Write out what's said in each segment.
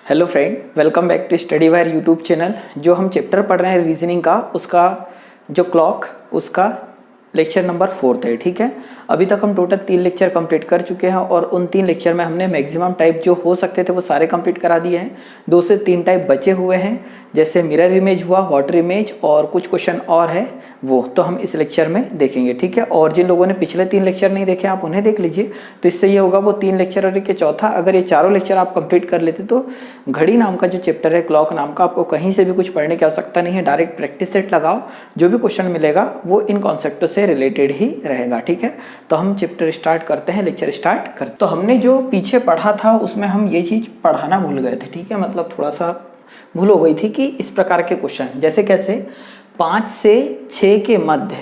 Hello friend, welcome back to study wire YouTube channel. जो हम chapter पढ़ रहे हैं रीजनिंग का, उसका जो क्लॉक उसका लेक्चर नंबर 4 है। ठीक है, अभी तक हम टोटल 3 लेक्चर कंप्लीट कर चुके हैं और उन 3 लेक्चर में हमने मैक्सिमम टाइप जो हो सकते थे वो सारे कंप्लीट करा दिए हैं। 2 से 3 टाइप बचे हुए हैं, जैसे मिरर इमेज हुआ, वाटर इमेज और कुछ क्वेश्चन और है, वो तो हम इस लेक्चर में देखेंगे। ठीक है, और जिन लोगों ने पिछले 3 लेक्चर नहीं देखे आप उन्हें देख लीजिए, तो इससे ये होगा वो 3 लेक्चर और एक चौथा। अगर ये चारों लेक्चर आप कंप्लीट कर लेते तो घड़ी नाम का जो चैप्टर है, क्लॉक नाम का, आपको कहीं से भी कुछ पढ़ने की आवश्यकता नहीं है। डायरेक्ट प्रैक्टिस सेट लगाओ, जो भी क्वेश्चन मिलेगा वो इन कॉन्सेप्टों से रिलेटेड ही रहेगा। ठीक है, तो हम चैप्टर स्टार्ट करते हैं, लेक्चर स्टार्ट करते। तो हमने जो पीछे पढ़ा था उसमें हम ये चीज़ पढ़ाना भूल गए थे। ठीक है, मतलब थोड़ा सा भूल हो गई थी कि इस प्रकार के क्वेश्चन जैसे कैसे 5 से 6 के मध्य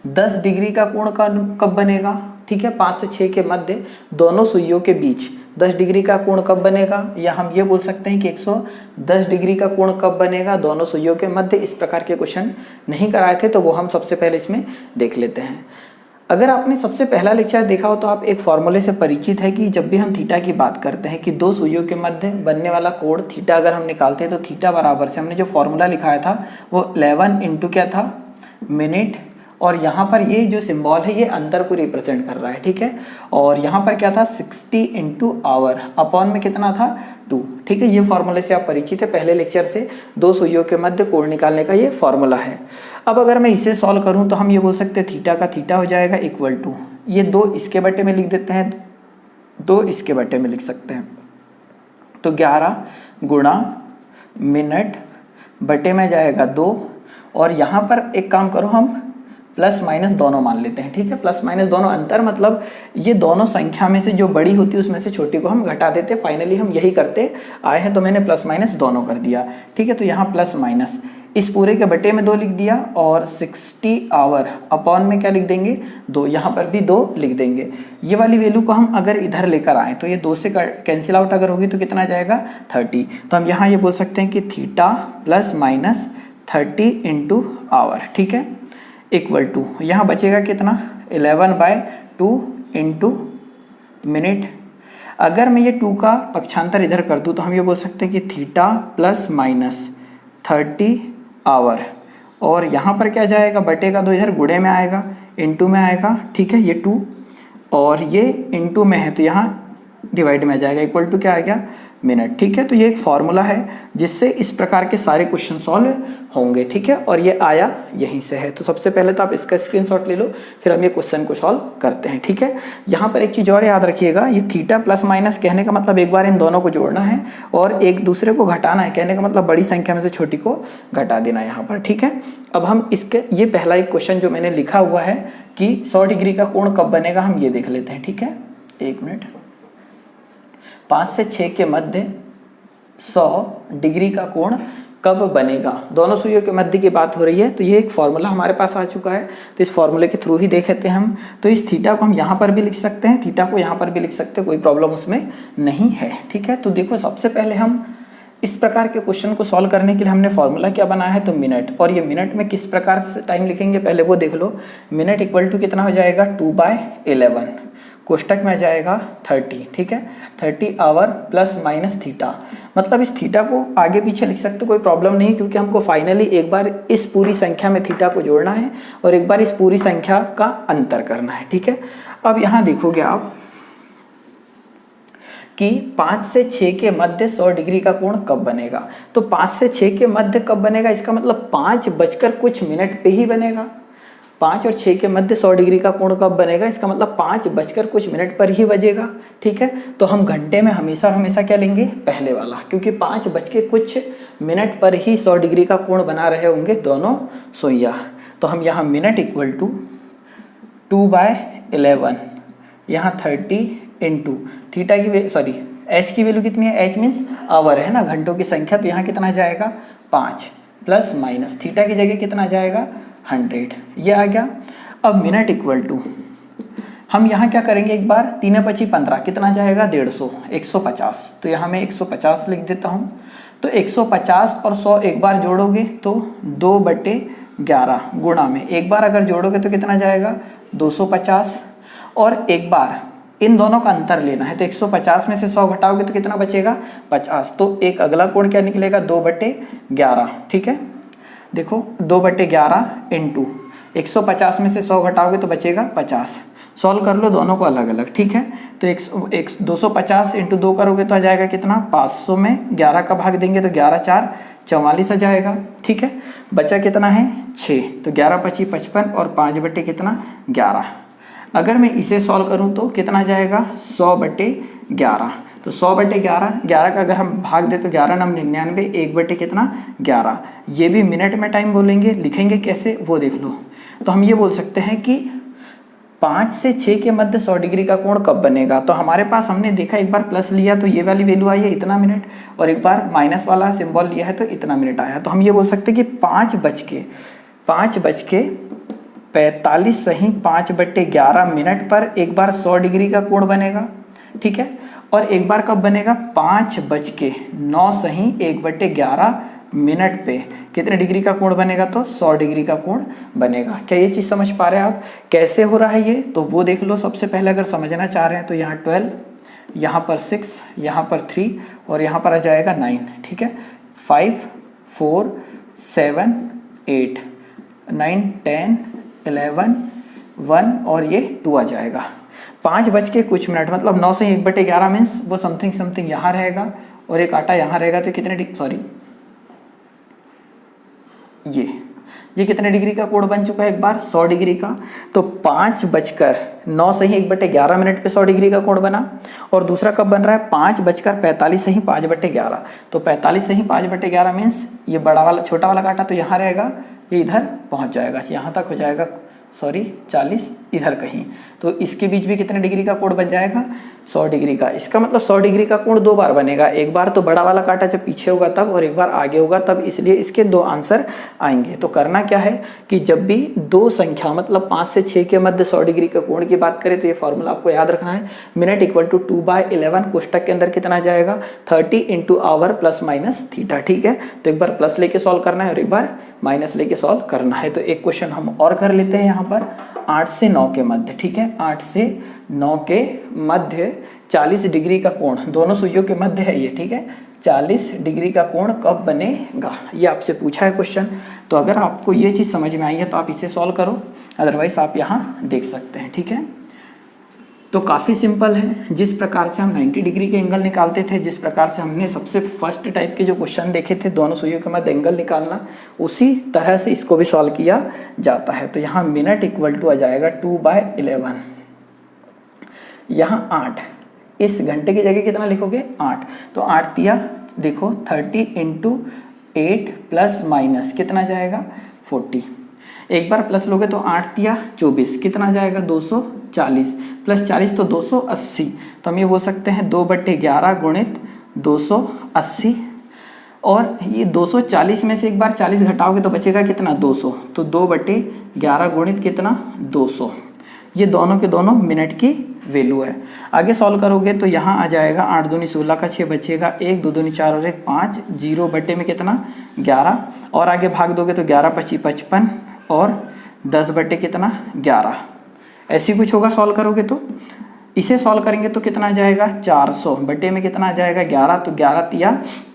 10 डिग्री का कोण कब बनेगा। ठीक है, 5 से 6 के मध्य दोनों सुइयों के बीच 10 डिग्री का कोण कब बनेगा, या हम ये बोल सकते हैं कि 110 डिग्री का कोण कब बनेगा दोनों सुइयों के मध्य। इस प्रकार के क्वेश्चन नहीं कराए थे तो वो हम सबसे पहले इसमें देख लेते हैं। अगर आपने सबसे पहला लेक्चर देखा हो तो आप एक फॉर्मूले से परिचित है कि जब भी हम थीटा की बात करते हैं कि दो सुइयों के मध्य बनने वाला कोण थीटा अगर हम निकालते हैं तो थीटा बराबर से हमने जो फॉर्मूला लिखाया था वो 11 इंटू क्या था, मिनट, और यहाँ पर ये जो सिंबल है ये अंतर को रिप्रेजेंट कर रहा है। ठीक है, और यहाँ पर क्या था 60 इंटू आवर, अपॉन में कितना था 2। ठीक है, ये फॉर्मूले से आप परिचित है पहले लेक्चर से, दो सुइयों के मध्य कोण निकालने का ये फॉर्मूला है। अब अगर मैं इसे सॉल्व करूं तो हम ये बोल सकते हैं थीटा का थीटा हो जाएगा इक्वल टू, ये 2 इसके बटे में लिख देते हैं, 2 इसके बटे में लिख सकते हैं, तो 11 गुणा मिनट बटे में जाएगा 2, और यहाँ पर एक काम करो हम प्लस माइनस दोनों मान लेते हैं। ठीक है, प्लस माइनस दोनों अंतर मतलब ये दोनों संख्या में से जो बड़ी होती है उसमें से छोटी को हम घटा देते। फाइनली हम यही करते आए हैं, तो मैंने प्लस माइनस दोनों कर दिया। ठीक है, तो यहाँ प्लस माइनस इस पूरे के बटे में 2 लिख दिया, और 60 आवर अपॉन में क्या लिख देंगे 2, यहाँ पर भी 2 लिख देंगे। ये वाली वैल्यू को हम अगर इधर लेकर आए तो ये 2 से कैंसिल आउट अगर होगी तो कितना जाएगा 30। तो हम यहाँ ये बोल सकते हैं कि theta plus minus 30 into hour, ठीक है, इक्वल टू यहाँ बचेगा कितना 11/2 इंटू मिनट। अगर मैं ये 2 का पक्षांतर इधर कर दूँ तो हम ये बोल सकते हैं कि थीटा प्लस माइनस 30 आवर, और यहाँ पर क्या जाएगा बटेगा 2, इधर गुणे में आएगा, इंटू में आएगा। ठीक है, ये 2 और ये इंटू में है तो यहाँ डिवाइड में आ जाएगा, इक्वल टू क्या आ गया मिनट। ठीक है, तो ये एक फॉर्मूला है जिससे इस प्रकार के सारे क्वेश्चन सॉल्व होंगे। ठीक है, और ये आया यहीं से है। तो सबसे पहले तो आप इसका स्क्रीनशॉट ले लो, फिर हम ये क्वेश्चन को सॉल्व करते हैं। ठीक है, यहाँ पर एक चीज़ और याद रखिएगा, ये थीटा प्लस माइनस कहने का मतलब एक बार इन दोनों को जोड़ना है और एक दूसरे को घटाना है, कहने का मतलब बड़ी संख्या में से छोटी को घटा देना है यहाँ पर। ठीक है, अब हम इसके ये पहला एक क्वेश्चन जो मैंने लिखा हुआ है कि 100 डिग्री का कोण कब बनेगा, हम ये देख लेते हैं। ठीक है, 1 मिनट। 5 से 6 के मध्य 100 डिग्री का कोण कब बनेगा, दोनों सुइयों के मध्य की बात हो रही है। तो ये एक फॉर्मूला हमारे पास आ चुका है, तो इस फॉर्मूले के थ्रू ही देख लेते हैं हम। तो इस थीटा को हम यहाँ पर भी लिख सकते हैं, थीटा को यहाँ पर भी लिख सकते हैं, कोई प्रॉब्लम उसमें नहीं है। ठीक है, तो देखो सबसे पहले हम इस प्रकार के क्वेश्चन को सॉल्व करने के लिए हमने फॉर्मूला क्या बनाया है, तो मिनट, और ये मिनट में किस प्रकार से टाइम लिखेंगे पहले वो देख लो। मिनट इक्वल टू कितना हो जाएगा 2/11, कोष्टक में आ जाएगा 30। ठीक है, 30 आवर प्लस माइनस थीटा, मतलब इस थीटा को आगे पीछे लिख सकते कोई प्रॉब्लम नहीं, क्योंकि हमको फाइनली एक बार इस पूरी संख्या में थीटा को जोड़ना है और एक बार इस पूरी संख्या का अंतर करना है। ठीक है, अब यहाँ देखोगे आप कि 5 से 6 के मध्य 100 डिग्री का कोण कब बनेगा, तो 5 से 6 के मध्य कब बनेगा, इसका मतलब 5 बजकर कुछ मिनट पे ही बनेगा। 5 और 6 के मध्य 100 डिग्री का कोण कब बनेगा, इसका मतलब 5 बजकर कुछ मिनट पर ही बजेगा। ठीक है, तो हम घंटे में हमेशा क्या लेंगे, पहले वाला, क्योंकि 5 बज के कुछ मिनट पर ही 100 डिग्री का कोण बना रहे होंगे दोनों सुइयाँ। तो हम यहाँ मिनट इक्वल टू 2/11, यहाँ 30 इंटू थीटा की एच की वैल्यू कितनी है, एच मीन्स आवर है ना, घंटों की संख्या, तो यहाँ कितना जाएगा 5 प्लस माइनस थीटा की जगह कितना जाएगा 100, ये आ गया। अब मिनट इक्वल टू हम यहाँ क्या करेंगे, एक बार 3 × 15 कितना जाएगा 150, 150, तो यहाँ मैं 150 लिख देता हूँ। तो 150 और 100 एक बार जोड़ोगे तो 2/11 गुणा में एक बार अगर जोड़ोगे तो कितना जाएगा 250, और एक बार इन दोनों का अंतर लेना है। तो 150 में से 100 घटाओगे तो कितना बचेगा 50। तो एक अगला कोण क्या निकलेगा 2/11। ठीक है, देखो 2/11 इंटू 150 में से 100 घटाओगे तो बचेगा 50। सॉल्व कर लो दोनों को अलग अलग। ठीक है, तो 250 इंटू 2 करोगे तो आ जाएगा कितना 500 में 11 का भाग देंगे तो 11 4 44 आ जाएगा। ठीक है, बचा कितना है 6, तो 11 25 55 और 5/11। अगर मैं इसे सॉल्व करूं तो कितना जाएगा 100/11। तो 100/11, 11 का अगर हम भाग दे तो 11 9 99, 1/11। ये भी मिनट में टाइम बोलेंगे, लिखेंगे कैसे वो देख लो। तो हम ये बोल सकते हैं कि 5 से 6 के मध्य 100 डिग्री का कोण कब बनेगा। तो हमारे पास हमने देखा एक बार प्लस लिया तो ये वाली वैल्यू आई है इतना मिनट, और एक बार माइनस वाला सिंबल लिया है तो इतना मिनट आया। तो हम ये बोल सकते हैं कि 5:45 सही 5/11 मिनट पर एक बार 100 डिग्री का कोण बनेगा। ठीक है, और एक बार कब बनेगा 5:09 सही 1/11 मिनट पे कितने डिग्री का कोण बनेगा, तो 100 डिग्री का कोण बनेगा। क्या ये चीज़ समझ पा रहे हैं आप कैसे हो रहा है ये, तो वो देख लो। सबसे पहले अगर समझना चाह रहे हैं तो यहाँ 12, यहाँ पर 6, यहाँ पर 3 और यहाँ पर आ जाएगा 9। ठीक है, 5 4 7 8 9 10 11 1 और ये 2 आ जाएगा। 5 बज के कुछ मिनट मतलब 9 से 1/11 मीन्स वो समथिंग यहाँ रहेगा और एक आटा यहाँ रहेगा। तो कितने ये कितने डिग्री का कोण बन चुका है एक बार 100 डिग्री का। तो 5:09 सही 1/11 मिनट पे 100 डिग्री का कोण बना। और दूसरा कब बन रहा है 5:45 सही 5/11। तो 45 सही 5/11 मीन्स ये बड़ा वाला छोटा वाला काटा तो यहाँ रहेगा, ये इधर पहुँच जाएगा, यहाँ तक हो जाएगा 40 इधर कहीं। तो इसके बीच भी कितने डिग्री का कोण बन जाएगा 100 डिग्री का। इसका मतलब 100 डिग्री का कोण 2 बार बनेगा, एक बार तो बड़ा वाला कांटा जब पीछे होगा तब, और एक बार आगे होगा तब, इसलिए इसके 2 आंसर आएंगे। तो करना क्या है कि जब भी 2 संख्या मतलब 5 से 6 के मध्य 100 डिग्री का कोण की बात करें तो ये फॉर्मूला आपको याद रखना है। मिनट इक्वल टू 2/11 कोष्टक के अंदर कितना जाएगा 30 into hour plus minus theta. ठीक है, तो एक बार प्लस लेके सॉल्व करना है और एक बार माइनस लेके सॉल्व करना है। तो एक क्वेश्चन हम और कर लेते हैं यहाँ पर 8 से 9 के मध्य। ठीक है, 8 से 9 के मध्य 40 डिग्री का कोण, दोनों सुइयों के मध्य है ये। ठीक है, 40 डिग्री का कोण कब बनेगा ये आपसे पूछा है क्वेश्चन। तो अगर आपको ये चीज़ समझ में आई है तो आप इसे सॉल्व करो, अदरवाइज आप यहाँ देख सकते हैं। ठीक है, तो काफ़ी सिंपल है। जिस प्रकार से हम 90 डिग्री के एंगल निकालते थे, जिस प्रकार से हमने सबसे फर्स्ट टाइप के जो क्वेश्चन देखे थे दोनों सुइयों के मध्य एंगल निकालना, उसी तरह से इसको भी सॉल्व किया जाता है। तो यहाँ मिनट इक्वल टू आ जाएगा 2/11, यहाँ 8, इस घंटे की जगह कितना लिखोगे 8। तो 8 तिया देखो 30 इंटू 8 प्लस माइनस कितना जाएगा 40। एक बार प्लस लोगे तो 8 तिया 24 कितना जाएगा 240 प्लस 40 तो 280। तो हम ये बोल सकते हैं 2/11 गुणित 280। और ये 240 में से एक बार 40 घटाओगे तो बचेगा कितना 200। तो 2/11 गुणित कितना 200। ये दोनों के दोनों मिनट की वैल्यू है। आगे सॉल्व करोगे तो यहाँ आ जाएगा 8 दूनी 16 का 6 बचेगा 1, 2 दूनी 4 और 1 5, 0 बटे में कितना 11। और आगे भाग दोगे तो 11 25 55 और 10 बटे कितना 11, ऐसी कुछ होगा। सॉल्व करोगे तो इसे सॉल्व करेंगे तो कितना आ जाएगा 400 बटे में कितना आ जाएगा 11। तो 11 तिया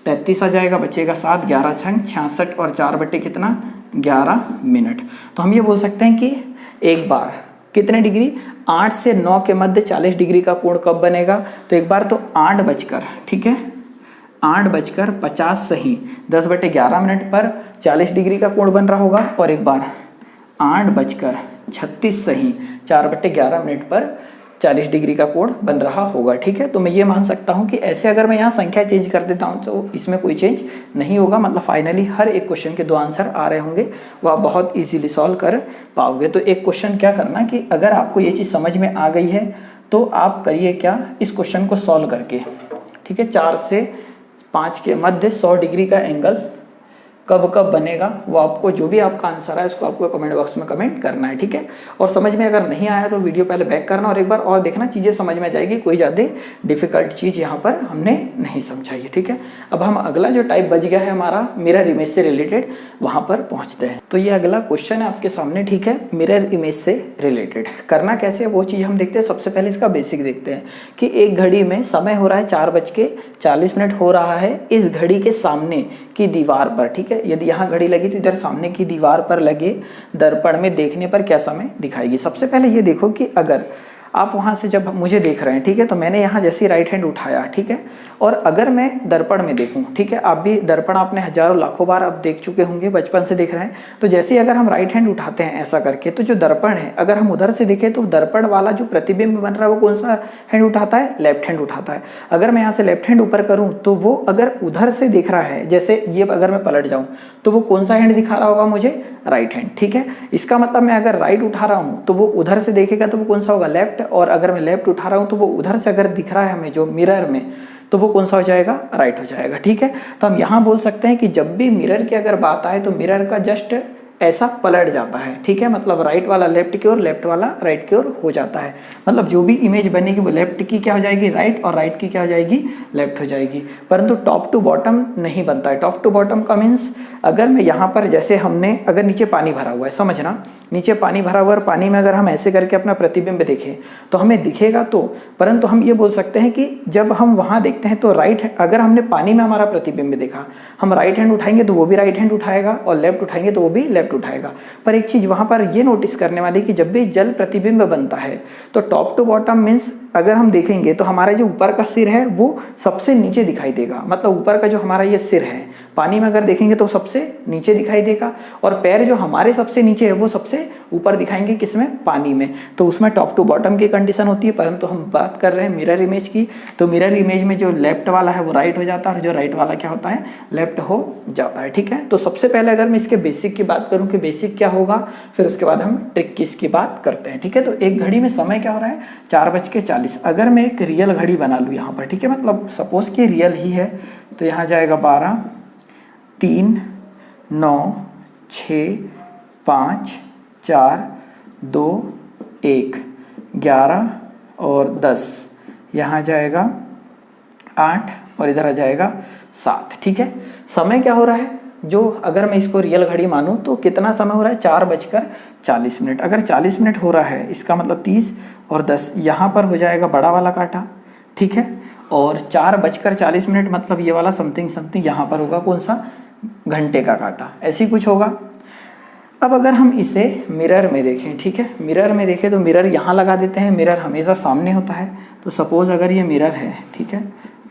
33 आ जाएगा, बचेगा 7, 11 छंग 66 और 4 बटे कितना 11 मिनट। तो हम ये बोल सकते हैं कि एक बार कितने डिग्री 8 से 9 के मध्य 40 डिग्री का कोण कब बनेगा। तो एक बार तो 8 बजकर, ठीक है 8:50 सही 10/11 मिनट पर 40 डिग्री का कोण बन रहा होगा। और एक बार 8:36 सही 4/11 मिनट पर 40 डिग्री का कोण बन रहा होगा। ठीक है, तो मैं ये मान सकता हूँ कि ऐसे अगर मैं यहाँ संख्या चेंज कर देता हूँ तो इसमें कोई चेंज नहीं होगा। मतलब फाइनली हर एक क्वेश्चन के 2 आंसर आ रहे होंगे, वो आप बहुत इजीली सॉल्व कर पाओगे। तो एक क्वेश्चन क्या करना कि अगर आपको ये चीज़ समझ में आ गई है तो आप करिए क्या, इस क्वेश्चन को सॉल्व करके, ठीक है 4 से 5 के मध्य 100 डिग्री का एंगल कब कब बनेगा वो आपको, जो भी आपका आंसर है उसको आपको कमेंट बॉक्स में कमेंट करना है, ठीक है। और समझ में अगर नहीं आया तो वीडियो पहले बैक करना और एक बार और देखना, चीज़ें समझ में आ जाएगी, कोई ज़्यादा डिफिकल्ट चीज़ यहाँ पर हमने नहीं समझाई है, ठीक है। अब हम अगला जो टाइप बच गया है हमारा मिरर इमेज से रिलेटेड, वहाँ पर पहुँचते हैं। तो ये अगला क्वेश्चन है आपके सामने, ठीक है, मिरर इमेज से रिलेटेड करना कैसे है वो चीज़ हम देखते हैं। सबसे पहले इसका बेसिक देखते हैं कि एक घड़ी में समय हो रहा है 4:40 हो रहा है इस घड़ी के सामने की दीवार पर, ठीक है। यदि यहाँ घड़ी लगी तो इधर सामने की दीवार पर लगे दर्पण में देखने पर क्या समय दिखाएगी। सबसे पहले ये देखो कि अगर आप वहाँ से जब मुझे देख रहे हैं, ठीक है, तो मैंने यहाँ जैसे राइट हैंड उठाया, ठीक है, और अगर मैं दर्पण में देखूँ, ठीक है, आप भी दर्पण आपने हजारों लाखों बार आप देख चुके होंगे, बचपन से देख रहे हैं, तो जैसे ही अगर हम राइट हैंड उठाते हैं ऐसा करके, तो जो दर्पण है अगर हम उधर से देखें तो दर्पण वाला जो प्रतिबिंब बन रहा है वो कौन सा हैंड उठाता है, लेफ्ट हैंड उठाता है। अगर मैं यहाँ से लेफ्ट हैंड ऊपर करूँ तो वो अगर उधर से दिख रहा है, जैसे ये अगर मैं पलट जाऊँ तो वो कौन सा हैंड दिखा रहा होगा मुझे, राइट हैंड, ठीक है। इसका मतलब मैं अगर राइट उठा रहा हूँ तो वो उधर से देखेगा तो वो कौन सा होगा, लेफ्ट, और अगर मैं लेफ्ट उठा रहा हूँ तो वो उधर से अगर दिख रहा है हमें जो मिरर में तो वो कौन सा हो जाएगा, राइट हो जाएगा, ठीक है। तो हम यहाँ बोल सकते हैं कि जब भी मिरर की अगर बात आए तो मिरर का जस्ट ऐसा पलट जाता है, ठीक है, मतलब राइट वाला लेफ्ट की ओर, लेफ्ट वाला राइट की ओर हो जाता है। मतलब जो भी इमेज बनेगी वो लेफ्ट की क्या हो जाएगी, राइट, और राइट की क्या हो जाएगी, लेफ्ट हो जाएगी। परंतु टॉप टू बॉटम नहीं बनता है। टॉप टू बॉटम का मीन्स अगर मैं यहाँ पर जैसे हमने अगर नीचे पानी भरा हुआ है, समझना, नीचे पानी भरा हुआ और पानी में अगर हम ऐसे करके अपना प्रतिबिंब देखें तो हमें दिखेगा तो, परंतु हम ये बोल सकते हैं कि जब हम वहाँ देखते हैं तो राइट, अगर हमने पानी में हमारा प्रतिबिंब देखा, हम राइट हैंड उठाएंगे तो वो भी राइट हैंड उठाएगा और लेफ्ट उठाएंगे तो वो भी लेफ्ट उठाएगा। पर एक चीज़ वहाँ पर ये नोटिस करने वाली कि जब भी जल प्रतिबिंब बनता है तो टॉप टू बॉटम मीन्स अगर हम देखेंगे तो हमारा जो ऊपर का सिर है वो सबसे नीचे दिखाई देगा। मतलब ऊपर का जो हमारा ये सिर है पानी में अगर देखेंगे तो सबसे नीचे दिखाई देगा, और पैर जो हमारे सबसे नीचे है वो सबसे ऊपर दिखाएंगे, किसमें, पानी में। तो उसमें टॉप टू बॉटम की कंडीशन होती है। परंतु हम बात कर रहे हैं मिरर इमेज की, तो मिरर इमेज में जो लेफ्ट वाला है वो राइट हो जाता है और जो राइट वाला क्या होता है, लेफ्ट हो जाता है, ठीक है। तो सबसे पहले अगर मैं इसके बेसिक की बात करूँ कि बेसिक क्या होगा, फिर उसके बाद हम ट्रिक की इसकी बात करते हैं, ठीक है। तो एक घड़ी में समय क्या हो रहा है, 4:40। अगर मैं एक रियल घड़ी बना लूँ यहाँ पर, ठीक है, मतलब सपोज कि रियल ही है, तो यहाँ जाएगा 12, 3, 9, 6, 5, 4, 2, 1, 11 और 10, यहाँ जाएगा 8 और इधर आ जाएगा 7, ठीक है। समय क्या हो रहा है, जो अगर मैं इसको रियल घड़ी मानूं तो कितना समय हो रहा है, 4:40। अगर 40 मिनट हो रहा है इसका मतलब 30 और 10, यहाँ पर हो जाएगा बड़ा वाला कांटा, ठीक है, और 4:40 मतलब ये वाला समथिंग यहाँ पर होगा कौन सा, घंटे का कांटा, ऐसी कुछ होगा। अब अगर हम इसे मिरर में देखें, ठीक है, मिरर में देखें तो मिरर यहाँ लगा देते हैं। मिरर हमेशा सामने होता है, तो सपोज अगर ये मिरर है, ठीक है,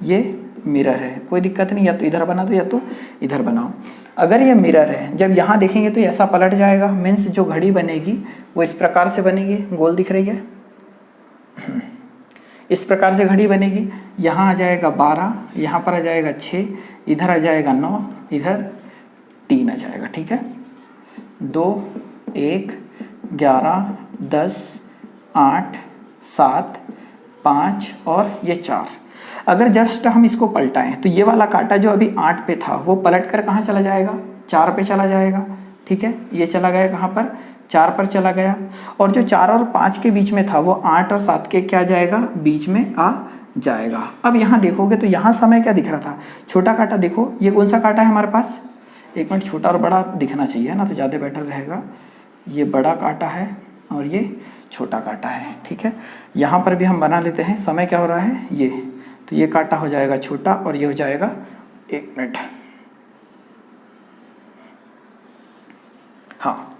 ये मिरर है, कोई दिक्कत नहीं, या तो इधर बना दो या तो इधर बनाओ। अगर ये मिरर है, जब यहाँ देखेंगे तो ऐसा पलट जाएगा, मीन्स जो घड़ी बनेगी वो इस प्रकार से बनेगी, गोल दिख रही है, इस प्रकार से घड़ी बनेगी। यहाँ आ जाएगा 12, यहाँ पर आ जाएगा 6, इधर आ जाएगा 9, इधर 3 आ जाएगा, ठीक है, 2, 1, 11, 10, 8, 7, 5 और ये 4। अगर जस्ट हम इसको पलटाएं तो ये वाला कांटा जो अभी 8 पे था वो पलट कर कहाँ चला जाएगा, 4 पे चला जाएगा, ठीक है। ये चला गया कहाँ पर, 4 पर चला गया, और जो 4 और 5 के बीच में था वो 8 और 7 के क्या जाएगा, बीच में आ जाएगा। अब यहाँ देखोगे तो यहाँ समय क्या दिख रहा था, छोटा कांटा, देखो ये कौन सा कांटा है हमारे पास, एक मिनट, छोटा और बड़ा दिखना चाहिए ना, तो ज़्यादा बेटर रहेगा। ये बड़ा कांटा है और ये छोटा कांटा है, ठीक है। यहाँ पर भी हम बना लेते हैं, समय क्या हो रहा है, ये, तो ये कांटा हो जाएगा छोटा और ये हो जाएगा, एक मिनट, हाँ।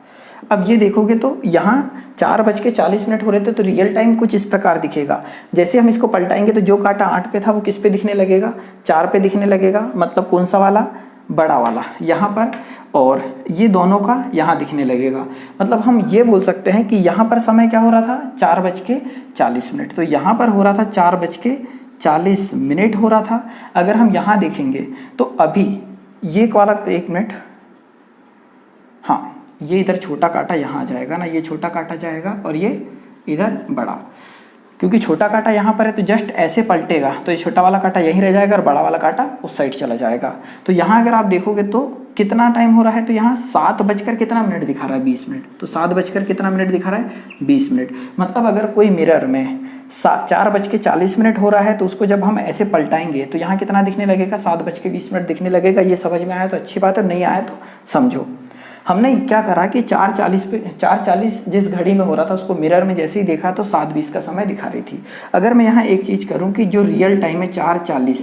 अब ये देखोगे तो यहाँ 4:40 हो रहे थे, तो रियल टाइम कुछ इस प्रकार दिखेगा। जैसे हम इसको पलटाएंगे तो जो कांटा 8 पे था वो किस पे दिखने लगेगा, 4 पे दिखने लगेगा, मतलब कौन सा वाला, बड़ा वाला यहाँ पर, और ये दोनों का यहाँ दिखने लगेगा। मतलब हम ये बोल सकते हैं कि यहाँ पर समय क्या हो रहा था, 4:40, तो यहाँ पर हो रहा था 4:40 हो रहा था। अगर हम यहाँ देखेंगे तो अभी ये वाला, एक मिनट, हाँ, ये इधर छोटा कांटा यहाँ आ जाएगा ना, ये छोटा कांटा जाएगा और ये इधर बड़ा, क्योंकि छोटा कांटा यहाँ पर है तो जस्ट ऐसे पलटेगा तो ये छोटा वाला कांटा यहीं रह जाएगा और बड़ा वाला कांटा उस साइड चला जाएगा। तो यहाँ अगर आप देखोगे तो कितना टाइम हो रहा है, तो यहाँ 7 बजकर कितना मिनट दिखा रहा है, 20 मिनट। तो 7 बजकर कितना मिनट दिखा रहा है, 20 मिनट। मतलब अगर कोई मिरर में 4:40 हो रहा है तो उसको जब हम ऐसे पलटाएंगे तो यहाँ कितना दिखने लगेगा, 7:20 दिखने लगेगा। ये समझ में आया तो अच्छी बात है, नहीं आया तो समझो। हमने क्या करा कि 4:40 जिस घड़ी में हो रहा था उसको मिरर में जैसे ही देखा तो 7:20 का समय दिखा रही थी। अगर मैं यहाँ एक चीज़ करूँ कि जो रियल टाइम है 4:40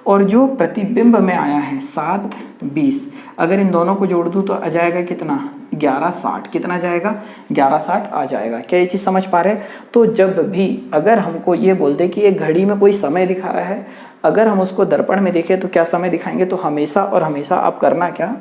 और जो प्रतिबिंब में आया है 7:20, अगर इन दोनों को जोड़ दूँ तो आ जाएगा कितना, 11:60। कितना जाएगा, 11:60 आ जाएगा। क्या ये चीज़ समझ पा रहे हैं? तो जब भी अगर हमको ये बोल दे कि एक घड़ी में कोई समय दिखा रहा है, अगर हम उसको दर्पण में देखें तो क्या समय दिखाएंगे, तो हमेशा और हमेशा आप करना क्या,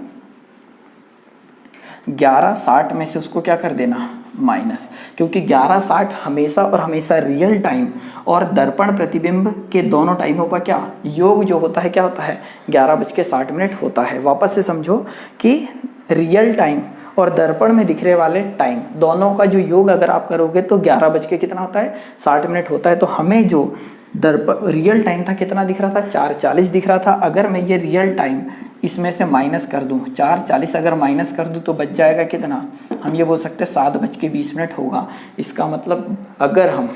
11:60 में से उसको क्या कर देना, माइनस। क्योंकि 11:60 हमेशा और हमेशा रियल टाइम और दर्पण प्रतिबिंब के दोनों टाइमों का क्या योग जो होता है, क्या होता है, 11:60 होता है। वापस से समझो कि रियल टाइम और दर्पण में दिखने वाले टाइम दोनों का जो योग अगर आप करोगे तो 11:60 होता है। तो हमें जो रियल टाइम था कितना दिख रहा था, 4:40 दिख रहा था। अगर मैं ये रियल टाइम इसमें से माइनस कर दूं, 4:40 अगर माइनस कर दूं तो बच जाएगा कितना, हम ये बोल सकते हैं 7:20 होगा। इसका मतलब अगर हम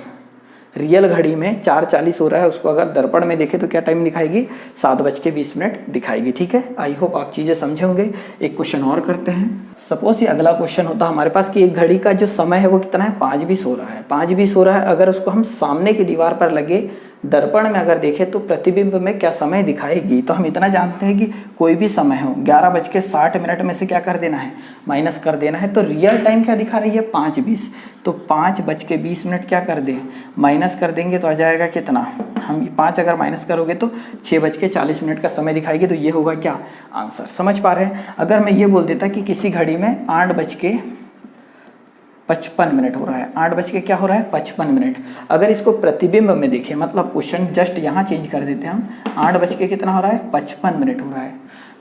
रियल घड़ी में 4:40 हो रहा है, उसको अगर दर्पण में देखें तो क्या टाइम दिखाएगी, 7:20 दिखाएगी। ठीक है, आई होप आप चीज़ें समझे होंगे। एक क्वेश्चन और करते हैं। सपोज ये अगला क्वेश्चन होता हमारे पास कि एक घड़ी का जो समय है वो कितना है, 5:20 हो रहा है। 5:20 हो रहा है, अगर उसको हम सामने की दीवार पर लगे दर्पण में अगर देखें तो प्रतिबिंब में क्या समय दिखाएगी। तो हम इतना जानते हैं कि कोई भी समय हो 11:60 में से क्या कर देना है, माइनस कर देना है। तो रियल टाइम क्या दिखा रही है, 5:20। तो 5:20 क्या कर दें, माइनस कर देंगे तो आ जाएगा कितना, हम 5 अगर माइनस करोगे तो 6:40 का समय दिखाएगी। तो ये होगा क्या आंसर, समझ पा रहे हैं। अगर मैं ये बोल देता कि किसी घड़ी में 8:55 हो रहा है, 8 बज के क्या हो रहा है, 55। अगर इसको प्रतिबिंब में देखें, मतलब क्वेश्चन जस्ट यहाँ चेंज कर देते हैं हम, 8 बज के कितना हो रहा है, 55 हो रहा है।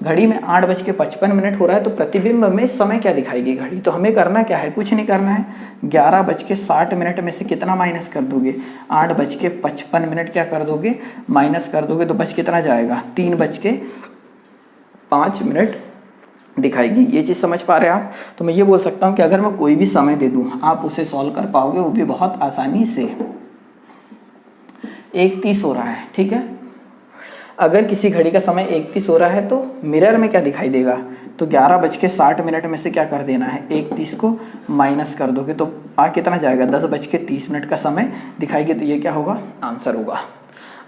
घड़ी में 8:55 हो रहा है तो प्रतिबिंब में समय क्या दिखाएगी घड़ी। तो हमें करना क्या है, कुछ नहीं करना है, 11:60 में से कितना माइनस कर दोगे, 8:55 क्या कर दोगे, माइनस कर दोगे तो बच कितना जाएगा, 3:05 दिखाएगी। ये चीज़ समझ पा रहे हैं आप। तो मैं ये बोल सकता हूँ कि अगर मैं कोई भी समय दे दूँ आप उसे सॉल्व कर पाओगे, वो भी बहुत आसानी से। 1:30 हो रहा है, ठीक है। अगर किसी घड़ी का समय 1:30 हो रहा है तो मिरर में क्या दिखाई देगा, तो 11:60 में से क्या कर देना है, 1:30 को माइनस कर दोगे तो कितना जाएगा, 10:30 का समय दिखाएगी। तो ये क्या होगा, आंसर होगा।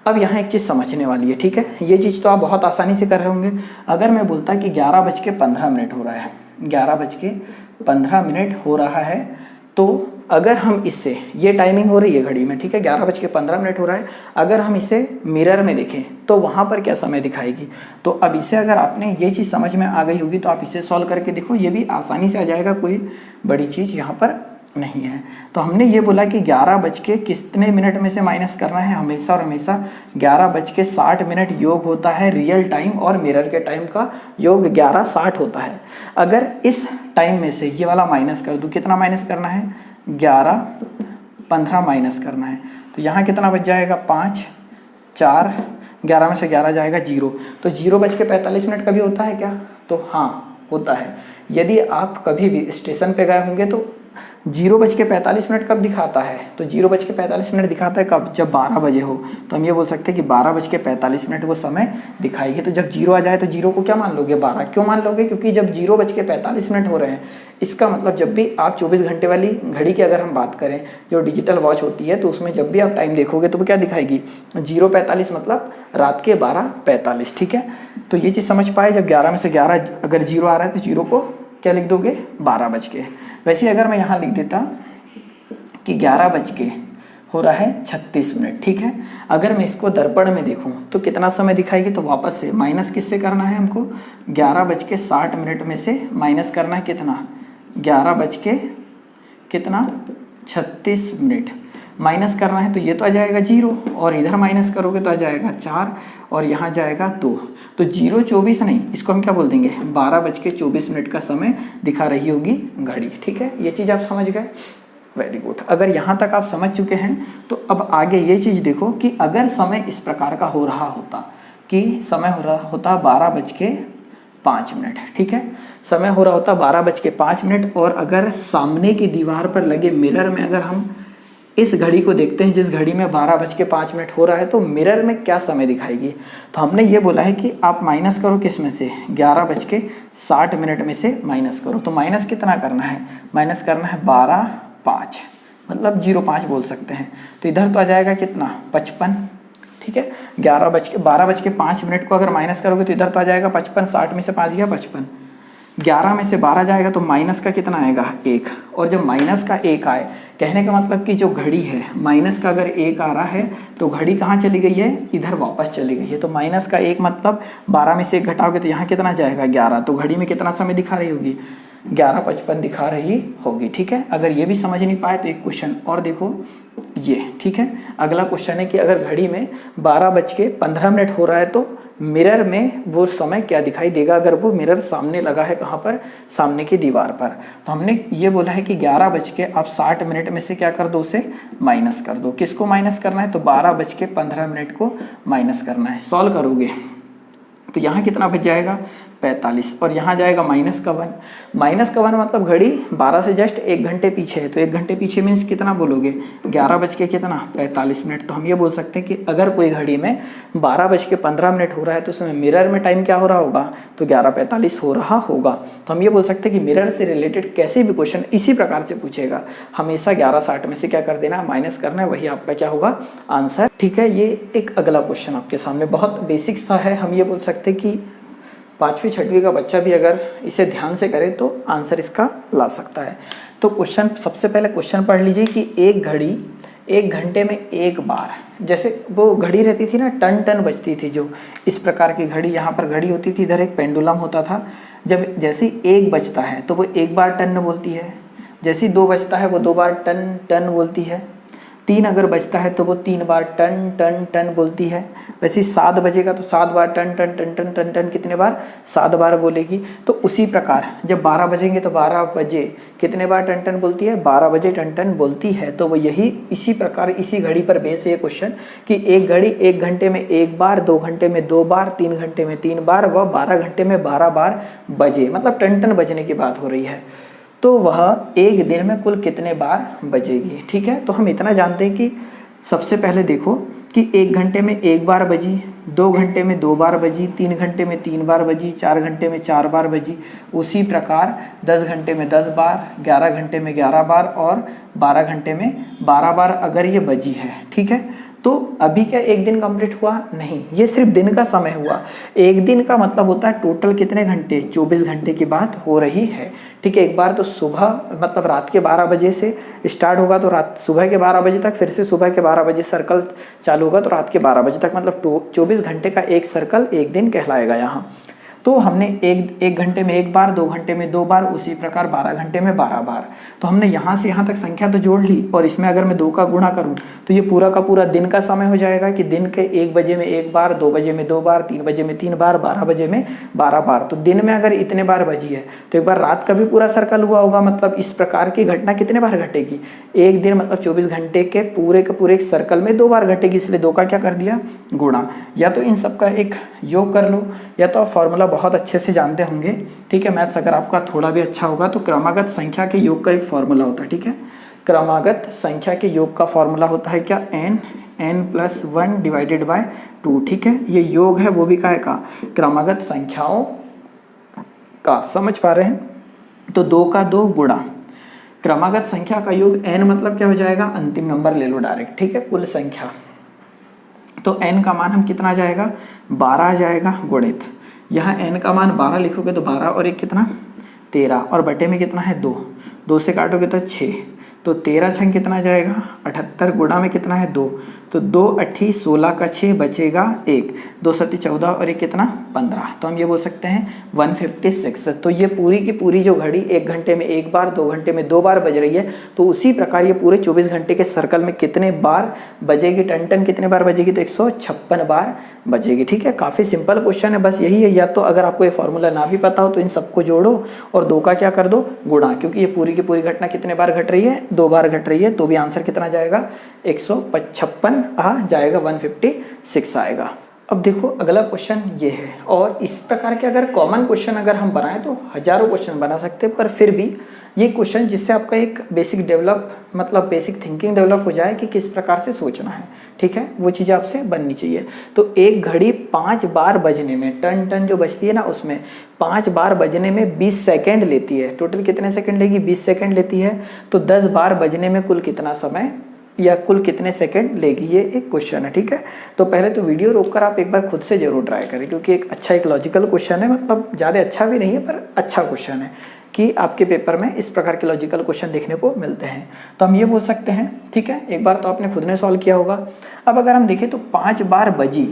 अब यहाँ एक चीज़ समझने वाली है, ठीक है। ये चीज़ तो आप बहुत आसानी से कर रहे होंगे। अगर मैं बोलता कि 11:15 हो रहा है, 11:15 हो रहा है, तो अगर हम इससे, ये टाइमिंग हो रही है घड़ी में, ठीक है, 11:15 हो रहा है। अगर हम इसे मिरर में देखें तो वहाँ पर क्या समय दिखाएगी। तो अब इसे अगर आपने ये चीज़ समझ में आ गई होगी तो आप इसे सॉल्व करके देखो, ये भी आसानी से आ जाएगा, कोई बड़ी चीज़ यहाँ पर नहीं है। तो हमने ये बोला कि 11:कितने में से माइनस करना है, हमेशा और हमेशा 11:60 योग होता है रियल टाइम और मिरर के टाइम का योग 11:60 होता है। अगर इस टाइम में से ये वाला माइनस कर दूँ, कितना माइनस करना है, 11:15 माइनस करना है। तो यहाँ कितना बच जाएगा, 5, 4, 11 में से 11 जाएगा 0। तो 0:45 कभी होता है क्या, तो हाँ होता है। यदि आप कभी भी स्टेशन पे गए होंगे तो 0:45 कब दिखाता है, तो 0:45 दिखाता है कब, जब 12 बजे हो। तो हम ये बोल सकते हैं कि 12:45 वो समय दिखाएगी। तो जब 0 आ जाए तो 0 को क्या मान लोगे, 12 क्यों मान लोगे, क्योंकि जब 0:45 हो रहे हैं, इसका मतलब जब भी आप 24 घंटे वाली घड़ी की अगर हम बात करें जो डिजिटल वॉच होती है, तो उसमें जब भी आप टाइम देखोगे तो वो क्या दिखाएगी, 0:45 मतलब रात के 12:45, ठीक है। तो ये चीज़ समझ पाए, जब 11 में से 11 अगर 0 आ रहा है तो 0 को क्या लिख दोगे, 12 बज के। वैसे अगर मैं यहाँ लिख देता कि 11 हो रहा है 36, ठीक है। अगर मैं इसको दर्पण में देखूँ तो कितना समय दिखाएगी, तो वापस से माइनस किससे करना है हमको, 11:60 में से माइनस करना है कितना, 11:36 माइनस करना है। तो ये तो आ जाएगा 0 और इधर माइनस करोगे तो आ जाएगा 4 और यहाँ जाएगा 2। तो 0:24 नहीं, इसको हम क्या बोल देंगे, 12:24 का समय दिखा रही होगी घड़ी, ठीक है। ये चीज़ आप समझ गए, वेरी गुड। अगर यहाँ तक आप समझ चुके हैं तो अब आगे ये चीज़ देखो कि अगर समय इस प्रकार का हो रहा होता कि समय हो रहा होता 12:25 5 मिनट, ठीक है। समय हो रहा होता 12:05 और अगर सामने की दीवार पर लगे मिरर में अगर हम इस घड़ी को देखते हैं जिस घड़ी में 12:05 हो रहा है तो मिरर में क्या समय दिखाएगी। तो हमने ये बोला है कि आप माइनस करो किस में से, 11:60 में से माइनस करो। तो माइनस कितना करना है, माइनस करना है 12:05 मतलब 05 बोल सकते हैं। तो इधर तो आ जाएगा कितना 55, ठीक है। 12:05 को अगर माइनस करोगे तो इधर तो आ जाएगा 55, 60 में से 5 गया 55, 11 में से 12 जाएगा तो माइनस का कितना आएगा 1। और जब माइनस का 1 आए, कहने का मतलब कि जो घड़ी है माइनस का अगर 1 आ रहा है तो घड़ी कहाँ चली गई है, इधर वापस चली गई है। तो माइनस का 1 मतलब 12 में से 1 घटाओगे तो यहाँ कितना जाएगा 11। तो घड़ी में कितना समय दिखा रही होगी, 11:55 दिखा रही होगी, ठीक है। अगर ये भी समझ नहीं पाए तो एक क्वेश्चन और देखो ये, ठीक है। अगला क्वेश्चन है कि अगर घड़ी में 12:15 हो रहा है तो मिरर में वो समय क्या दिखाई देगा अगर वो मिरर सामने लगा है, कहाँ पर, सामने की दीवार पर। तो हमने ये बोला है कि 11:60 में से क्या कर दो, उसे माइनस कर दो। किसको माइनस करना है, तो 12:15 को माइनस करना है। सॉल्व करोगे तो यहाँ कितना बच जाएगा 45 और यहाँ जाएगा माइनस का 1। माइनस का 1 मतलब घड़ी 12 से जस्ट 1 घंटे पीछे है। तो 1 घंटे पीछे मीन्स कितना बोलोगे, 11:45। तो हम ये बोल सकते हैं कि अगर कोई घड़ी में 12:15 हो रहा है तो उसमें मिरर में टाइम क्या हो रहा होगा, तो 11:45 हो रहा होगा। तो हम ये बोल सकते हैं कि मिरर से रिलेटेड कैसे भी क्वेश्चन इसी प्रकार से पूछेगा, हमेशा 11:60 में से क्या कर देना, माइनस करना है, वही आपका क्या होगा आंसर, ठीक है। ये एक अगला क्वेश्चन आपके सामने बहुत बेसिक सा है। हम ये बोल सकते हैं कि 5वीं 6वीं का बच्चा भी अगर इसे ध्यान से करे तो आंसर इसका ला सकता है। तो क्वेश्चन, सबसे पहले क्वेश्चन पढ़ लीजिए कि एक घड़ी 1 घंटे में 1 बार, जैसे वो घड़ी रहती थी ना, टन टन बजती थी, जो इस प्रकार की घड़ी, यहाँ पर घड़ी होती थी, इधर एक पेंडुलम होता था। जब जैसे 1 बजता है तो वो 1 बार टन बोलती है, जैसे 2 बजता है वो 2 बार टन टन बोलती है, 3 अगर बजता है तो वो 3 बार टन टन टन बोलती है। वैसे 7 बजेगा तो 7 बार टन टन टन टन टन टन कितने बार, 7 बार बोलेगी। तो उसी प्रकार जब 12 बजेंगे तो 12 बजे कितने बार टन टन बोलती है, 12 बजे टन टन बोलती है। तो वो यही इसी प्रकार इसी घड़ी पर बेस है ये क्वेश्चन कि एक घड़ी 1 घंटे में 1 बार, 2 घंटे में 2 बार, 3 घंटे में 3 बार व 12 घंटे में 12 बार बजे, मतलब टन टन बजने की बात हो रही है। तो वह एक दिन में कुल कितने बार बजेगी, ठीक है। तो हम इतना जानते हैं कि सबसे पहले देखो कि 1 घंटे में 1 बार बजी, 2 घंटे में 2 बार बजी, 3 घंटे में 3 बार बजी, 4 घंटे में 4 बार बजी। उसी प्रकार 10 घंटे में 10 बार, 11 घंटे में 11 बार और 12 घंटे में 12 बार अगर ये बजी है, ठीक है। तो अभी क्या 1 दिन कंप्लीट हुआ, नहीं, ये सिर्फ दिन का समय हुआ। 1 दिन का मतलब होता है टोटल कितने घंटे, 24 घंटे की बात हो रही है, ठीक है। एक बार तो सुबह मतलब रात के 12 बजे से स्टार्ट होगा तो रात सुबह के 12 बजे तक, फिर से सुबह के 12 बजे सर्कल चालू होगा तो रात के 12 बजे तक, मतलब 24 घंटे का एक सर्कल 1 दिन कहलाएगा यहाँ। तो हमने एक घंटे में 1 बार, 2 घंटे में 2 बार, उसी प्रकार 12 घंटे में 12 बार। तो हमने यहाँ से यहाँ तक संख्या तो जोड़ ली और इसमें अगर मैं 2 का गुणा करूँ तो ये पूरा का पूरा दिन का समय हो जाएगा कि दिन के 1 बजे में 1 बार, 2 बजे में 2 बार, 3 बजे में 3 बार, 12 बजे में 12 बार। तो दिन में अगर इतने बार बजी है तो एक बार रात का भी पूरा सर्कल हुआ होगा, मतलब इस प्रकार की घटना कितने बार घटेगी, 1 दिन मतलब 24 घंटे के पूरे सर्कल में 2 बार घटेगी, इसलिए 2 का क्या कर दिया गुणा। या तो इन सब का एक योग कर लो या तो फॉर्मूला बहुत अच्छे से जानते होंगे, ठीक है। मैथ्स अगर आपका थोड़ा भी अच्छा होगा तो क्रमागत संख्या के योग का एक फॉर्मूला होता है, ठीक है। क्रमागत संख्या के योग का फॉर्मूला होता है क्या, n+1 डिवाइडेड बाय 2, ठीक है। ये योग है वो भी का है का क्रमागत संख्याओं का, समझ पा रहे हैं। तो 2 का 2 गुणा क्रमागत संख्या का योग, n मतलब क्या हो जाएगा, अंतिम नंबर ले लो डायरेक्ट, ठीक है, कुल संख्या। तो n का मान हम कितना आ जाएगा, 12 आ जाएगा गुणित, यहाँ n का मान 12 लिखोगे तो 12 और 1 कितना 13 और बटे में कितना है 2, 2 से काटोगे तो 6, तो 13 छंग कितना जाएगा 78, गुणा में कितना है 2, तो 2 8 16 का 6 बचेगा 1, 2 7 14 और 1 कितना 15। तो हम ये बोल सकते हैं 156। तो ये पूरी की पूरी जो घड़ी 1 घंटे में 1 बार, 2 घंटे में 2 बार बज रही है, तो उसी प्रकार ये पूरे 24 घंटे के सर्कल में कितने बार बजेगी, टन टन कितने बार बजेगी, तो 156 बार बजेगी, ठीक है। काफ़ी सिंपल क्वेश्चन है, बस यही है। या तो अगर आपको ये फॉर्मूला ना भी पता हो तो इन सबको जोड़ो और 2 का क्या कर दो गुणा, क्योंकि ये पूरी की पूरी घटना कितने बार घट रही है, 2 बार घट रही है। तो भी आंसर कितना जाएगा 155 आ जाएगा, 156 आएगा। अब देखो अगला क्वेश्चन ये है, और इस प्रकार के अगर कॉमन क्वेश्चन अगर हम बनाएं तो हजारों क्वेश्चन बना सकते हैं, पर फिर भी ये क्वेश्चन जिससे आपका एक बेसिक डेवलप मतलब बेसिक थिंकिंग डेवलप हो जाए कि किस प्रकार से सोचना है, ठीक है, वो चीज़ आपसे बननी चाहिए। तो एक घड़ी 5 बार बजने में, टन टन जो बजती है ना उसमें 5 बार बजने में 20 सेकेंड लेती है। टोटल कितने सेकेंड लेगी? 20 सेकेंड लेती है। तो 10 बार बजने में कुल कितना समय या कुल कितने सेकंड लेगी, ये एक क्वेश्चन है, ठीक है। तो पहले तो वीडियो रोककर आप एक बार खुद से जरूर ट्राई करें, क्योंकि एक लॉजिकल क्वेश्चन है, मतलब ज़्यादा अच्छा भी नहीं है पर अच्छा क्वेश्चन है कि आपके पेपर में इस प्रकार के लॉजिकल क्वेश्चन देखने को मिलते हैं। तो हम ये बोल सकते हैं, ठीक है, एक बार तो आपने खुद ने सॉल्व किया होगा। अब अगर हम देखें तो 5 बार बजी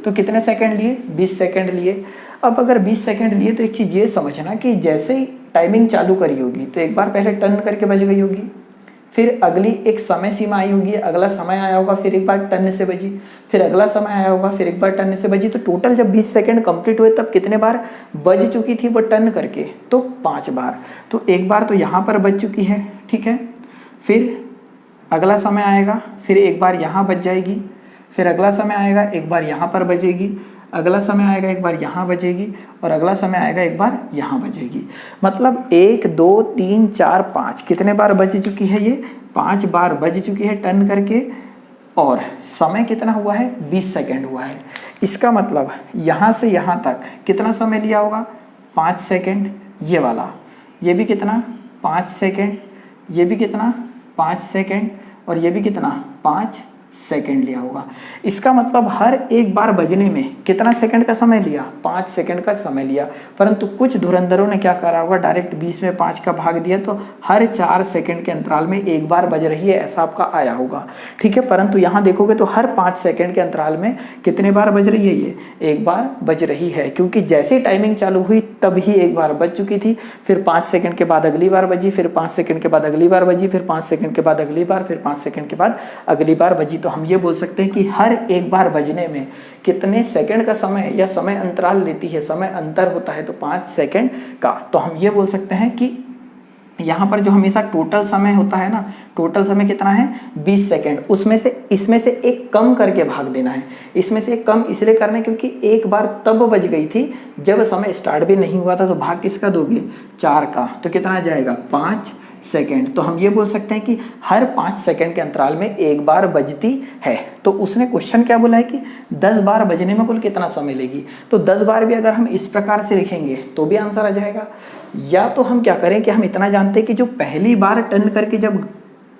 तो कितने सेकेंड लिए? 20 सेकेंड लिए। अब अगर 20 सेकेंड लिए तो एक चीज़ ये समझना कि जैसे ही टाइमिंग चालू करी होगी तो एक बार पहले टर्न करके बज गई होगी, फिर अगली एक समय सीमा आई होगी, अगला समय आया होगा, फिर एक बार टर्न से बजी, फिर अगला समय आया होगा, फिर एक बार टर्न से बजी। तो टोटल जब 20 सेकंड कंप्लीट हुए तब कितने बार बज चुकी थी वो टर्न करके? तो 5 बार। तो एक बार तो यहाँ पर बज चुकी है, ठीक है, फिर अगला समय आएगा, फिर एक बार यहाँ बज जाएगी, फिर अगला समय आएगा, एक बार यहाँ पर बजेगी, अगला समय आएगा, एक बार यहाँ बजेगी, और अगला समय आएगा, एक बार यहाँ बजेगी। मतलब 1 2 3 4 5 कितने बार बज चुकी है? ये 5 बार बज चुकी है टर्न करके, और समय कितना हुआ है? 20 सेकेंड हुआ है। इसका मतलब यहाँ से यहाँ तक कितना समय लिया होगा? 5 सेकेंड। ये वाला, ये भी कितना? 5 सेकेंड। ये भी कितना? 5 सेकेंड। और ये भी कितना? 5 सेकेंड लिया होगा। इसका मतलब हर एक बार बजने में कितना सेकंड का समय लिया? 5 सेकंड का समय लिया। परंतु कुछ धुरंधरों ने क्या करा होगा, डायरेक्ट 20 में 5 का भाग दिया, तो हर 4 सेकंड के अंतराल में एक बार बज रही है, ऐसा आपका आया होगा, ठीक है। परंतु यहाँ देखोगे तो हर 5 सेकंड के अंतराल में कितने बार बज रही है? ये एक बार बज रही है, क्योंकि जैसे टाइमिंग चालू हुई तभी एक बार बज चुकी थी, फिर 5 सेकंड के बाद अगली बार बजी, फिर 5 सेकंड के बाद अगली बार बजी, फिर 5 सेकंड के बाद अगली बार, फिर 5 सेकंड के बाद अगली बार बजी। तो हम ये बोल सकते हैं कि हर एक बार बजने में कितने सेकंड का समय या समय अंतराल लेती है, समय अंतर होता है तो 5 सेकंड का। तो हम ये बोल सकते हैं कि यहाँ पर जो हमेशा टोटल समय होता है ना, टोटल समय कितना है? 20 सेकंड। उसमें से इसमें से एक कम करके भाग देना है। इसमें से एक कम इसलिए करना है क्योंकि एक बार तब बज गई थी जब समय स्टार्ट भी नहीं हुआ था, तो भाग किसका दोगे? 4 का। तो कितना जाएगा? 5 सेकेंड। तो हम ये बोल सकते हैं कि हर 5 सेकेंड के अंतराल में एक बार बजती है। तो उसने क्वेश्चन क्या बोला है कि 10 बार बजने में कुल कितना समय लेगी। तो 10 बार भी अगर हम इस प्रकार से लिखेंगे तो भी आंसर आ जाएगा। या तो हम क्या करें कि हम इतना जानते हैं कि जो पहली बार टर्न करके जब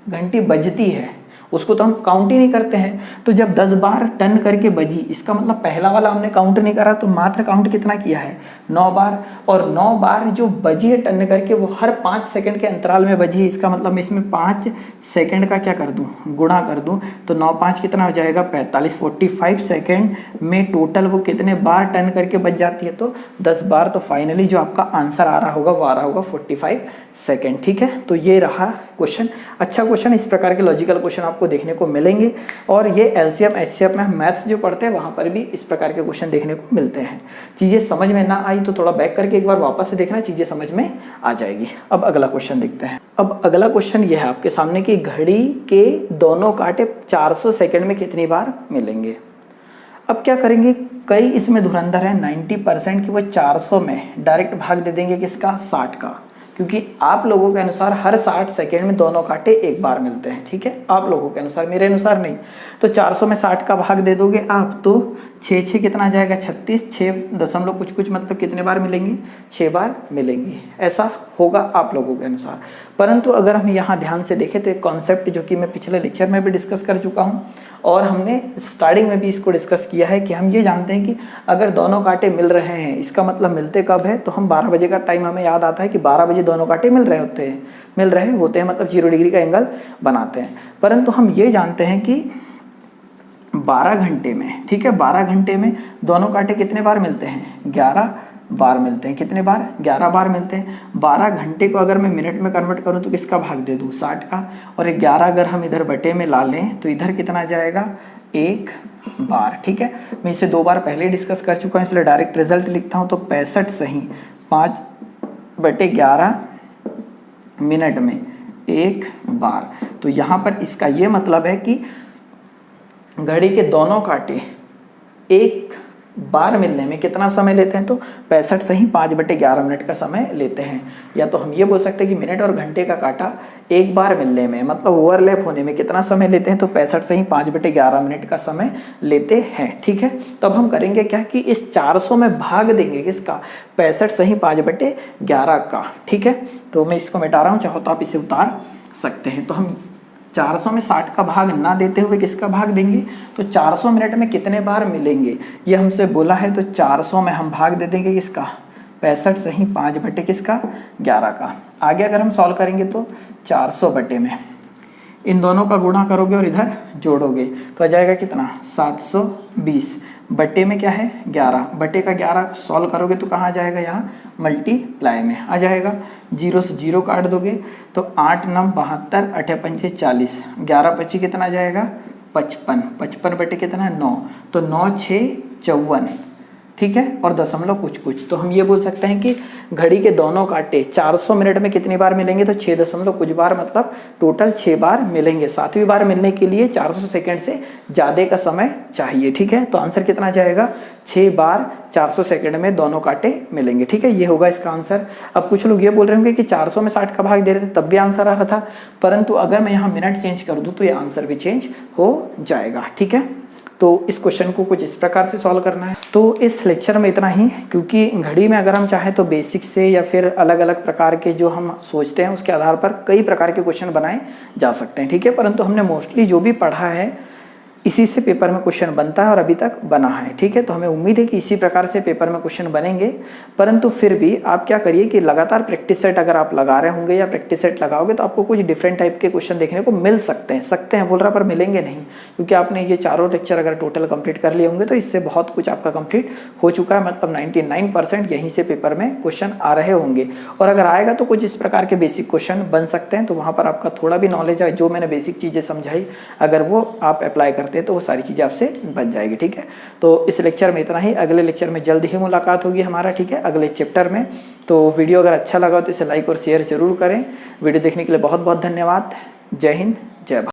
घंटी बजती है उसको तो हम काउंट ही नहीं करते हैं। तो जब 10 बार टर्न करके बजी, इसका मतलब पहला वाला हमने काउंट नहीं करा, तो मात्र काउंट कितना किया है? 9 बार। और 9 बार जो बजी है टर्न करके वो हर 5 सेकंड के अंतराल में बजी है। इसका मतलब मैं इसमें 5 सेकंड का क्या कर दूं? गुणा कर दूं। तो 9 5 कितना हो जाएगा? 45। 45 सेकंड में टोटल वो कितने बार टर्न करके बज जाती है? तो 10 बार। तो फाइनली जो आपका आंसर आ रहा होगा वो आ रहा होगा 45 सेकंड, ठीक है। तो ये रहा क्वेश्चन। अच्छा क्वेश्चन, इस प्रकार के लॉजिकल क्वेश्चन आपको देखने को मिलेंगे, और ये एलसीएम एचसीएफ में मैथ्स जो पढ़ते हैं वहाँ पर भी इस प्रकार के क्वेश्चन देखने को मिलते हैं। चीज़ें समझ में ना आई तो थोड़ा बैक करके एक बार वापस से देखना, चीज़ें समझ में आ जाएगी। अब अगला क्वेश्चन देखते हैं। अब अगला क्वेश्चन ये है आपके सामने कि घड़ी के दोनों कांटे 400 सेकेंड में कितनी बार मिलेंगे। अब क्या करेंगे, कई इसमें धुरंधर है 90% की वो 400 में डायरेक्ट भाग दे देंगे किसका? 60 का, क्योंकि आप लोगों के अनुसार हर 60 सेकेंड में दोनों कांटे एक बार मिलते हैं, ठीक है, आप लोगों के अनुसार, मेरे अनुसार नहीं। तो 400 में 60 का भाग दे दोगे आप तो 6 कितना जाएगा? 36। 6 दशमलव कुछ मतलब कितने बार मिलेंगी? 6 बार मिलेंगी, ऐसा होगा आप लोगों के अनुसार। परंतु अगर हम यहाँ ध्यान से देखें तो एक कॉन्सेप्ट जो कि मैं पिछले लेक्चर में भी डिस्कस कर चुका हूँ और हमने स्टार्टिंग में भी इसको डिस्कस किया है कि हम ये जानते हैं कि अगर दोनों कांटे मिल रहे हैं, इसका मतलब मिलते कब है? तो हम 12 बजे का टाइम हमें याद आता है कि 12 बजे दोनों कांटे मिल रहे होते हैं, मतलब 0 डिग्री का एंगल बनाते हैं। परंतु हम ये जानते हैं कि 12 घंटे में, ठीक है, 12 घंटे में दोनों कांटे कितने बार मिलते हैं? 11 बार मिलते हैं। कितने बार? 11 बार मिलते हैं। 12 घंटे को अगर मैं मिनट में कन्वर्ट करूं तो किसका भाग दे दूं? 60 का। और 11 अगर हम इधर बटे में ला लें तो इधर कितना जाएगा? 1 बार, ठीक है। मैं इसे 2 बार पहले डिस्कस कर चुका हूं, इसलिए डायरेक्ट रिजल्ट लिखता हूं। तो 65 सही 5/11 मिनट में 1 बार। तो यहाँ पर इसका ये मतलब है कि घड़ी के दोनों कांटे एक बार मिलने में कितना समय लेते हैं, तो 65 से ही 5/11 मिनट का समय लेते हैं। या तो हम ये बोल सकते हैं कि मिनट और घंटे का काटा एक बार मिलने में मतलब ओवरलैप होने में कितना समय लेते हैं, तो 65 से ही 5/11 मिनट का समय लेते हैं। ठीक है, तो अब हम करेंगे क्या कि इस 400 में भाग देंगे किसका, 65 से ही 5/11 का। ठीक है, तो मैं इसको मिटा रहा हूँ, चाहो तो आप इसे उतार सकते हैं। तो हम 400 में 60 का भाग ना देते हुए किसका भाग देंगे, तो 400 मिनट में कितने बार मिलेंगे ये हमसे बोला है, तो 400 में हम भाग दे देंगे किसका, 65 से ही 5/11 का। आगे अगर हम सॉल्व करेंगे तो 400 बटे में इन दोनों का गुणा करोगे और इधर जोड़ोगे तो आ जाएगा कितना, 720 बटे में क्या है 11, बटे का 11 सॉल्व करोगे तो कहाँ आ जाएगा, यहाँ मल्टीप्लाई में आ जाएगा। 0 से 0 काट दोगे तो 8 9 72, 8 पंचे 40, 11 पची कितना आ जाएगा 55, 55 बटे कितना 9, तो 9 6 54। ठीक है, और दशमलव कुछ कुछ, तो हम ये बोल सकते हैं कि घड़ी के दोनों कांटे 400 मिनट में कितनी बार मिलेंगे, तो 6 दशमलव कुछ बार, मतलब टोटल 6 बार मिलेंगे। 7वीं बार मिलने के लिए 400 सेकंड से ज़्यादा का समय चाहिए। ठीक है, तो आंसर कितना जाएगा, 6 बार 400 सेकंड में दोनों कांटे मिलेंगे। ठीक है, ये होगा इसका आंसर। अब कुछ लोग ये बोल रहे होंगे कि 400 में 60 का भाग दे रहे थे तब भी आंसर आ रहा था, परंतु अगर मैं यहाँ मिनट चेंज कर दूँ तो ये आंसर भी चेंज हो जाएगा। ठीक है, तो इस क्वेश्चन को कुछ इस प्रकार से सॉल्व करना है। तो इस लेक्चर में इतना ही, क्योंकि घड़ी में अगर हम चाहें तो बेसिक से या फिर अलग अलग प्रकार के जो हम सोचते हैं उसके आधार पर कई प्रकार के क्वेश्चन बनाए जा सकते हैं। ठीक है, परंतु हमने मोस्टली जो भी पढ़ा है इसी से पेपर में क्वेश्चन बनता है और अभी तक बना है। ठीक है, तो हमें उम्मीद है कि इसी प्रकार से पेपर में क्वेश्चन बनेंगे, परंतु फिर भी आप क्या करिए कि लगातार प्रैक्टिस सेट अगर आप लगा रहे होंगे या प्रैक्टिस सेट लगाओगे तो आपको कुछ डिफरेंट टाइप के क्वेश्चन देखने को मिल सकते हैं बोल रहा पर मिलेंगे नहीं, क्योंकि आपने ये चारों लेक्चर अगर टोटल कंप्लीट कर लिए होंगे तो इससे बहुत कुछ आपका कंप्लीट हो चुका है, मतलब 99% यहीं से पेपर में क्वेश्चन आ रहे होंगे। और अगर आएगा तो कुछ इस प्रकार के बेसिक क्वेश्चन बन सकते हैं, तो वहाँ पर आपका थोड़ा भी नॉलेज है, जो मैंने बेसिक चीज़ें समझाई अगर वो आप अप्लाई करते हैं तो वो सारी चीज़ें आपसे बन जाएगी। ठीक है, तो इस लेक्चर में इतना ही, अगले लेक्चर में जल्द ही मुलाकात होगी हमारा। ठीक है, अगले चैप्टर में। तो वीडियो अगर अच्छा लगा तो इसे लाइक और शेयर जरूर करें। वीडियो देखने के लिए बहुत बहुत धन्यवाद। जय हिंद, जय भारत।